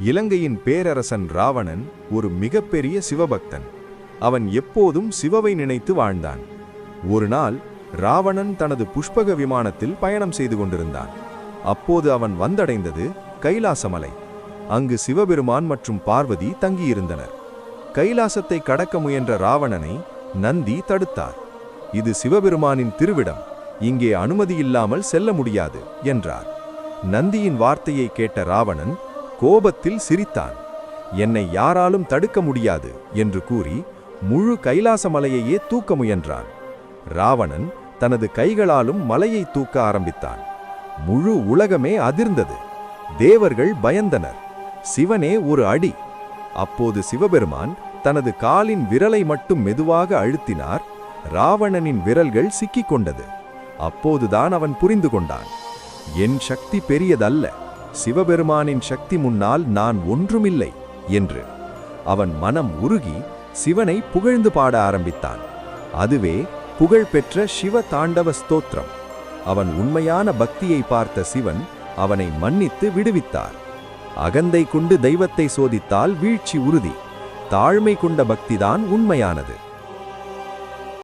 இலங்கையின் பேரரசன் ராவணன் ஒரு மிகப்பெரிய சிவபக்தன். அவன் எப்போதும் சிவவை நினைத்து வாழ்ந்தான். ஒரு நாள் ராவணன் தனது புஷ்பக விமானத்தில் பயணம் செய்து கொண்டிருந்தான். அப்போது அவன் வந்தடைந்தது கைலாசமலை. அங்கு சிவபெருமான் மற்றும் பார்வதி தங்கியிருந்தனர். கைலாசத்தை கடக்க முயன்ற ராவணனை நந்தி தடுத்தார். இது சிவபெருமானின் திருவிடம், இங்கே அனுமதியில்லாமல் செல்ல முடியாது என்றார். நந்தியின் வார்த்தையை கேட்ட ராவணன் கோபத்தில் சிரித்தான். என்னை யாராலும் தடுக்க முடியாது என்று கூறி முழு கைலாச மலையையே தூக்க முயன்றான். ராவணன் தனது கைகளாலும் மலையை தூக்க ஆரம்பித்தான். முழு உலகமே அதிர்ந்தது. தேவர்கள் பயந்தனர். சிவனே ஒரு அடி. அப்போது சிவபெருமான் தனது காலின் விரலை மட்டும் மெதுவாக அழுத்தினார். ராவணனின் விரல்கள் சிக்கிக் கொண்டது. அப்போதுதான் அவன் புரிந்து கொண்டான், என் சக்தி பெரியதல்ல, சிவபெருமானின் சக்தி முன்னால் நான் ஒன்றுமில்லை என்று. அவன் மனம் உருகி சிவனை புகழ்ந்து பாட ஆரம்பித்தான். அதுவே புகழ்பெற்ற சிவ தாண்டவ ஸ்தோத்திரம். அவன் உண்மையான பக்தியை பார்த்த சிவன் அவனை மன்னித்து விடுவித்தார். அகந்தை கொண்டு தெய்வத்தை சோதித்தால் வீழ்ச்சி உறுதி. தாழ்மை கொண்ட பக்திதான் உண்மையானது.